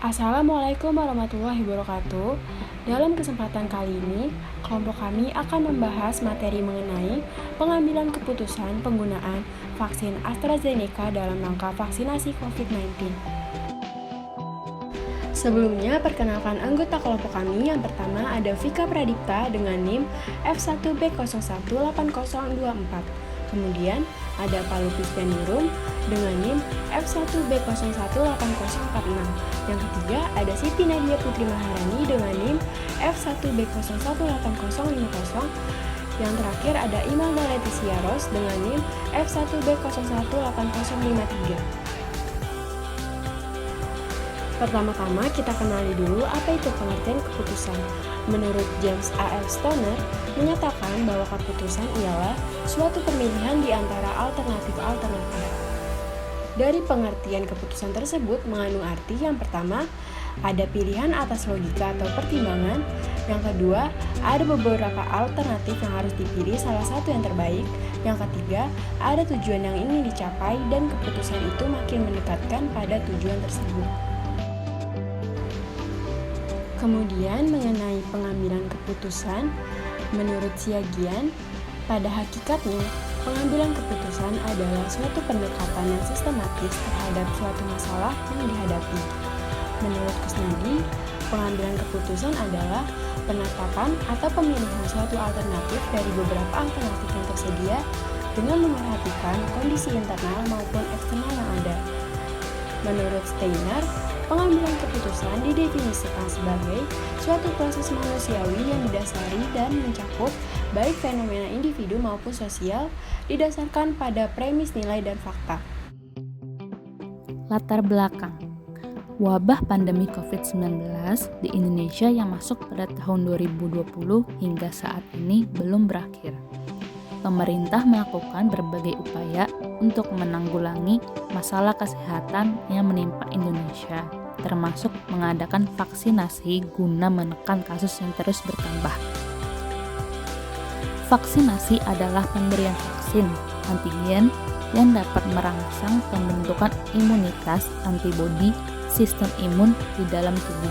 Assalamualaikum warahmatullahi wabarakatuh. Dalam kesempatan kali ini, kelompok kami akan membahas materi mengenai pengambilan keputusan penggunaan vaksin AstraZeneca dalam rangka vaksinasi COVID-19. Sebelumnya, perkenalkan anggota kelompok kami. Yang pertama ada Vika Pradipta dengan NIM F1B018024. Kemudian ada Palupis Penirum dengan NIM F1B018046. Yang ketiga ada Siti Nadia Putri Maharani dengan NIM F1B018050. Yang terakhir ada Imelda Leticia Ros dengan NIM F1B018053. Pertama-tama kita kenali dulu apa itu pengertian keputusan. Menurut James A. F. Stoner, menyatakan bahwa keputusan ialah suatu pemilihan di antara alternatif-alternatif. Dari pengertian keputusan tersebut mengandung arti yang pertama, ada pilihan atas logika atau pertimbangan. Yang kedua, ada beberapa alternatif yang harus dipilih salah satu yang terbaik. Yang ketiga, ada tujuan yang ingin dicapai dan keputusan itu makin mendekatkan pada tujuan tersebut. Kemudian mengenai pengambilan keputusan, menurut Siagian, pada hakikatnya pengambilan keputusan adalah suatu pendekatan yang sistematis terhadap suatu masalah yang dihadapi. Menurut Kusnadi, pengambilan keputusan adalah penetapan atau pemilihan suatu alternatif dari beberapa alternatif yang tersedia dengan memerhatikan kondisi internal maupun eksternal yang ada. Menurut Steiner, pengambilan keputusan didefinisikan sebagai suatu proses manusiawi yang didasari dan mencakup baik fenomena individu maupun sosial didasarkan pada premis nilai dan fakta. Latar belakang wabah pandemi COVID-19 di Indonesia yang masuk pada tahun 2020 hingga saat ini belum berakhir. Pemerintah melakukan berbagai upaya untuk menanggulangi masalah kesehatan yang menimpa Indonesia, termasuk mengadakan vaksinasi guna menekan kasus yang terus bertambah. Vaksinasi adalah pemberian vaksin antigen yang dapat merangsang pembentukan imunitas antibodi sistem imun di dalam tubuh.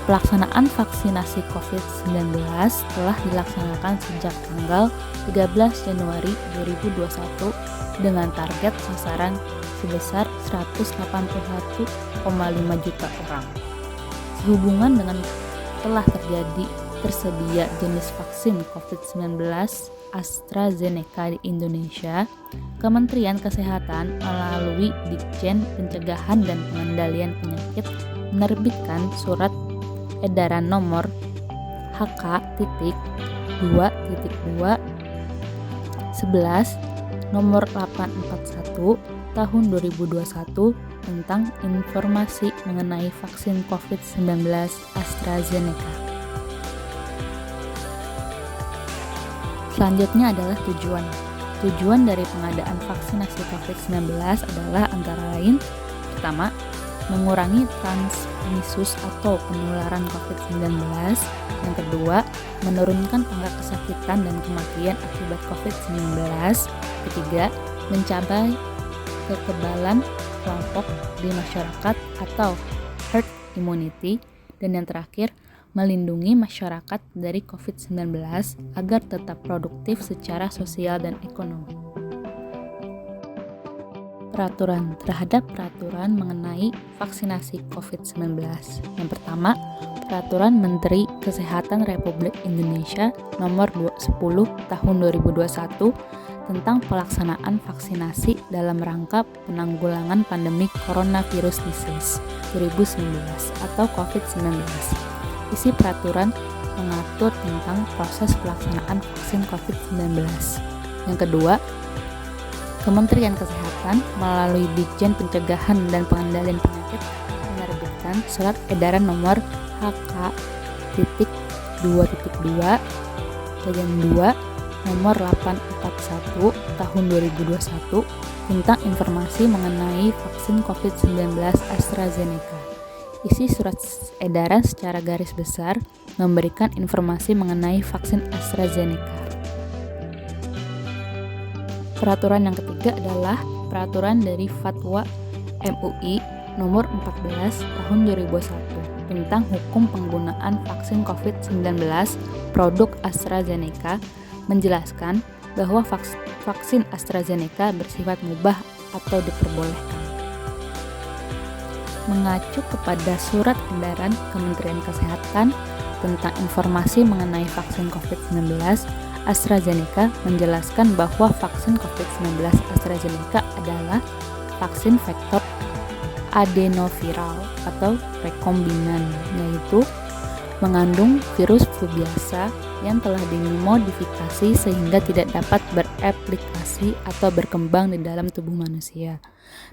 Pelaksanaan vaksinasi COVID-19 telah dilaksanakan sejak tanggal 13 Januari 2021 dengan target sasaran sebesar 181,5 juta orang. Sehubungan dengan telah tersedia jenis vaksin COVID-19 AstraZeneca di Indonesia, Kementerian Kesehatan melalui Ditjen Pencegahan dan Pengendalian Penyakit menerbitkan surat edaran nomor HK.2.2/11 nomor 841 tahun 2021 tentang informasi mengenai vaksin COVID-19 AstraZeneca. Selanjutnya adalah tujuan. Tujuan dari pengadaan vaksinasi COVID-19 adalah antara lain: pertama, mengurangi transmisus atau penularan COVID-19. Yang kedua, menurunkan angka kesakitan dan kematian akibat COVID-19. Ketiga, mencapai kekebalan kelompok di masyarakat atau herd immunity. Dan yang terakhir, melindungi masyarakat dari COVID-19 agar tetap produktif secara sosial dan ekonomi. Peraturan terhadap peraturan mengenai vaksinasi COVID-19. Yang pertama, Peraturan Menteri Kesehatan Republik Indonesia Nomor 10 Tahun 2021 tentang pelaksanaan vaksinasi dalam rangka penanggulangan pandemi Coronavirus Disease 2019 atau COVID-19. Isi peraturan mengatur tentang proses pelaksanaan vaksin COVID-19. Yang kedua, Kementerian Kesehatan melalui Ditjen Pencegahan dan Pengendalian Penyakit menerbitkan surat edaran nomor HK.2.2 nomor 841 tahun 2021 tentang informasi mengenai vaksin COVID-19 AstraZeneca. Isi surat edaran secara garis besar memberikan informasi mengenai vaksin AstraZeneca. Peraturan yang ketiga adalah peraturan dari Fatwa MUI Nomor 14 Tahun 2001 tentang hukum penggunaan vaksin COVID-19 produk AstraZeneca menjelaskan bahwa vaksin AstraZeneca bersifat mubah atau diperbolehkan. Mengacu kepada surat edaran Kementerian Kesehatan tentang informasi mengenai vaksin COVID-19, AstraZeneca menjelaskan bahwa vaksin COVID-19 AstraZeneca adalah vaksin vektor adenoviral atau rekombinan, yaitu mengandung virus flu biasa yang telah dimodifikasi sehingga tidak dapat bereplikasi atau berkembang di dalam tubuh manusia,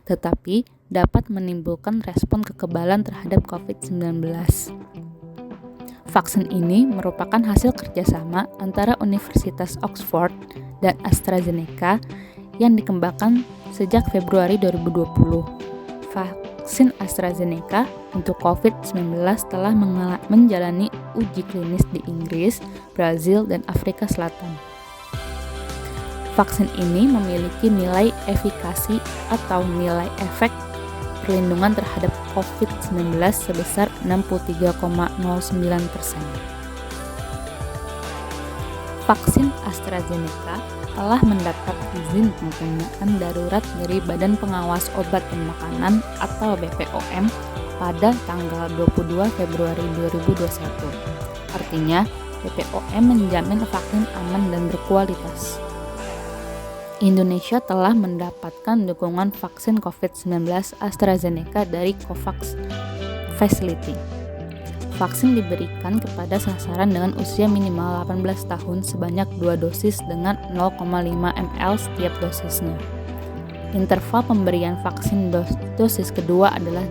tetapi dapat menimbulkan respon kekebalan terhadap COVID-19. Vaksin ini merupakan hasil kerjasama antara Universitas Oxford dan AstraZeneca yang dikembangkan sejak Februari 2020. Vaksin AstraZeneca untuk COVID-19 telah menjalani uji klinis di Inggris, Brazil, dan Afrika Selatan. Vaksin ini memiliki nilai efikasi atau nilai efek perlindungan terhadap COVID-19 sebesar 63,09%. Vaksin AstraZeneca telah mendapat izin penggunaan darurat dari Badan Pengawas Obat dan Makanan atau BPOM pada tanggal 22 Februari 2021. Artinya, BPOM menjamin vaksin aman dan berkualitas. Indonesia telah mendapatkan dukungan vaksin COVID-19 AstraZeneca dari COVAX Facility. Vaksin diberikan kepada sasaran dengan usia minimal 18 tahun sebanyak 2 dosis dengan 0,5 ml setiap dosisnya. Interval pemberian vaksin dosis kedua adalah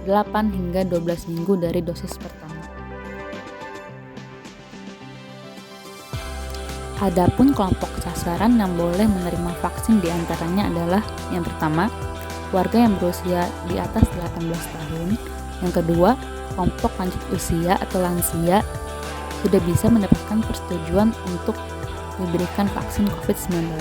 8 hingga 12 minggu dari dosis pertama. Adapun kelompok sasaran yang boleh menerima vaksin diantaranya adalah yang pertama, warga yang berusia di atas 18 tahun, yang kedua, kelompok lanjut usia atau lansia sudah bisa mendapatkan persetujuan untuk diberikan vaksin COVID-19.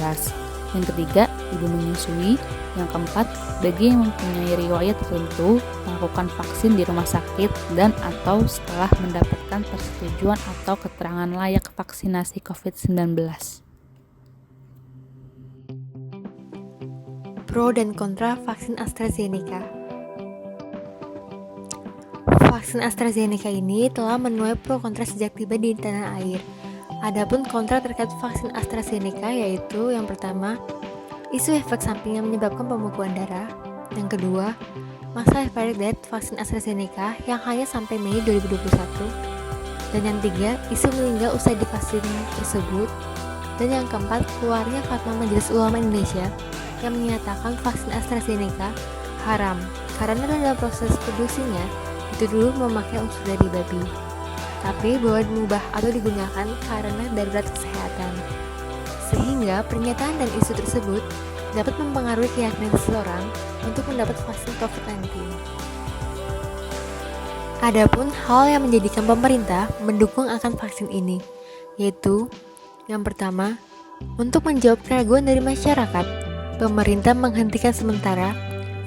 Yang ketiga, ibu menyusui. Yang keempat, bagi yang mempunyai riwayat tertentu melakukan vaksin di rumah sakit dan atau setelah mendapatkan persetujuan atau keterangan layak vaksinasi COVID-19. Pro dan kontra vaksin AstraZeneca. Vaksin AstraZeneca ini telah menuai pro kontra sejak tiba di tanah air. Adapun kontra terkait vaksin AstraZeneca yaitu yang pertama, isu efek samping yang menyebabkan pembekuan darah. Yang kedua, masa expiry date vaksin AstraZeneca yang hanya sampai Mei 2021. Dan yang tiga, isu meninggal usai divaksin tersebut. Dan yang keempat, keluarnya fatwa Majelis Ulama Indonesia yang menyatakan vaksin AstraZeneca haram karena dalam proses produksinya itu dulu memakai unsur dari babi, tapi bahwa mubah atau digunakan karena darurat kesehatan. Sehingga pernyataan dan isu tersebut dapat mempengaruhi keyakinan seseorang untuk mendapat vaksin COVID-19. Adapun hal yang menjadikan pemerintah mendukung akan vaksin ini, yaitu yang pertama, untuk menjawab keraguan dari masyarakat, pemerintah menghentikan sementara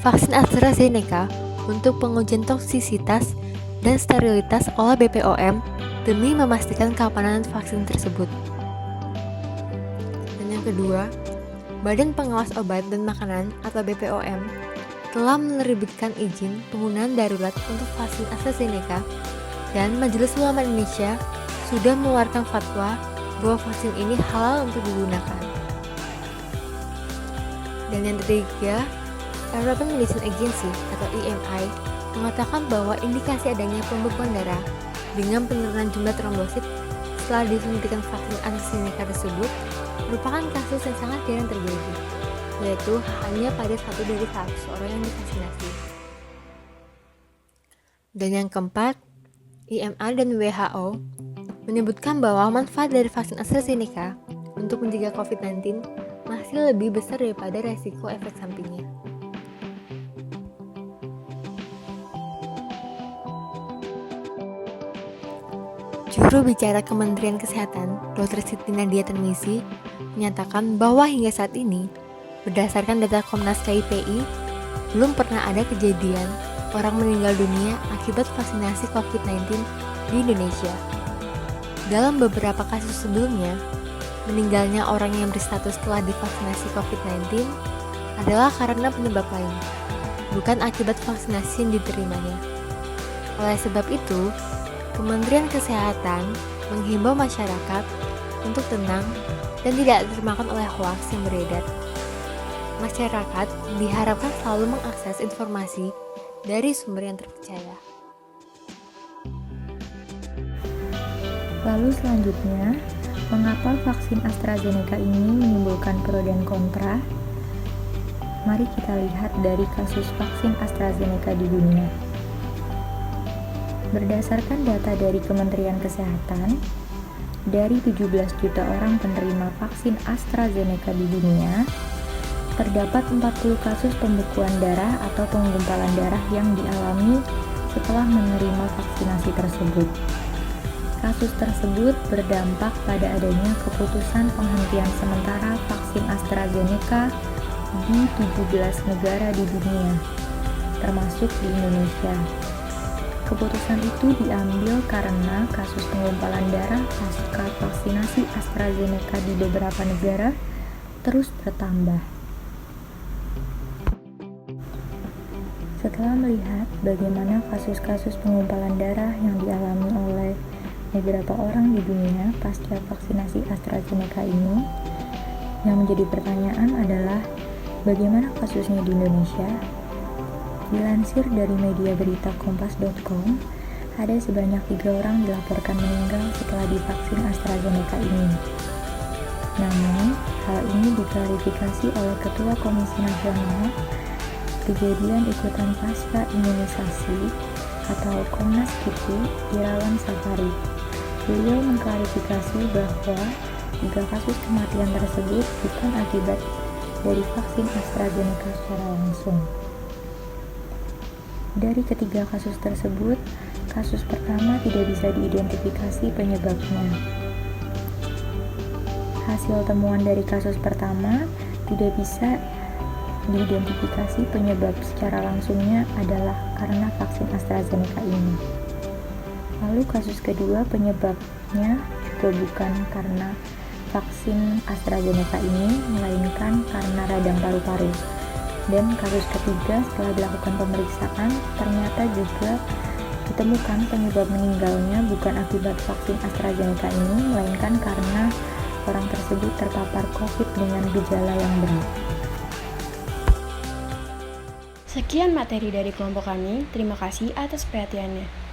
vaksin AstraZeneca untuk pengujian toksisitas dan sterilitas oleh BPOM demi memastikan keamanan vaksin tersebut. Dan yang kedua, Badan Pengawas Obat dan Makanan atau BPOM telah menerbitkan izin penggunaan darurat untuk vaksin AstraZeneca dan Majelis Ulama Indonesia sudah mengeluarkan fatwa bahwa vaksin ini halal untuk digunakan. Dan yang ketiga, European Medicines Agency atau EMA mengatakan bahwa indikasi adanya pembekuan darah dengan penurunan jumlah trombosit setelah disuntikan vaksin AstraZeneca tersebut merupakan kasus yang sangat jarang terjadi, yaitu hanya pada 1 dari 100 orang yang divaksinasi. Dan yang keempat, EMA dan WHO menyebutkan bahwa manfaat dari vaksin AstraZeneca untuk mencegah COVID-19 masih lebih besar daripada resiko efek sampingnya. Juru bicara Kementerian Kesehatan, Dr. Siti Nadia Tarmizi, menyatakan bahwa hingga saat ini, berdasarkan data Komnas KIPI, belum pernah ada kejadian orang meninggal dunia akibat vaksinasi COVID-19 di Indonesia. Dalam beberapa kasus sebelumnya, meninggalnya orang yang berstatus telah divaksinasi COVID-19 adalah karena penyebab lain, bukan akibat vaksinasi yang diterimanya. Oleh sebab itu, Kementerian Kesehatan menghimbau masyarakat untuk tenang dan tidak termakan oleh hoaks yang beredar. Masyarakat diharapkan selalu mengakses informasi dari sumber yang terpercaya. Lalu selanjutnya, mengapa vaksin AstraZeneca ini menimbulkan pro dan kontra? Mari kita lihat dari kasus vaksin AstraZeneca di dunia. Berdasarkan data dari Kementerian Kesehatan, dari 17 juta orang penerima vaksin AstraZeneca di dunia, terdapat 40 kasus pembekuan darah atau penggumpalan darah yang dialami setelah menerima vaksinasi tersebut. Kasus tersebut berdampak pada adanya keputusan penghentian sementara vaksin AstraZeneca di 17 negara di dunia, termasuk di Indonesia. Keputusan itu diambil karena kasus penggumpalan darah pasca vaksinasi AstraZeneca di beberapa negara terus bertambah. Setelah melihat bagaimana kasus-kasus penggumpalan darah yang dialami oleh beberapa orang di dunia pasca vaksinasi AstraZeneca ini, yang menjadi pertanyaan adalah bagaimana kasusnya di Indonesia? Dilansir dari media berita kompas.com, ada sebanyak 3 orang dilaporkan meninggal setelah divaksin AstraZeneca ini. Namun, hal ini diklarifikasi oleh Ketua Komisi Nasional Kejadian Ikutan Pasca Imunisasi atau Komnas KIPI, Irawan Safari. Beliau mengklarifikasi bahwa 3 kasus kematian tersebut bukan akibat dari vaksin AstraZeneca secara langsung. Dari ketiga kasus tersebut, kasus pertama tidak bisa diidentifikasi penyebabnya. Hasil temuan dari kasus pertama tidak bisa diidentifikasi penyebab secara langsungnya adalah karena vaksin AstraZeneca ini. Lalu kasus kedua penyebabnya juga bukan karena vaksin AstraZeneca ini, melainkan karena radang paru-paru. Dan kasus ketiga setelah dilakukan pemeriksaan, ternyata juga ditemukan penyebab meninggalnya bukan akibat vaksin AstraZeneca ini, melainkan karena orang tersebut terpapar COVID dengan gejala yang berat. Sekian materi dari kelompok kami, terima kasih atas perhatiannya.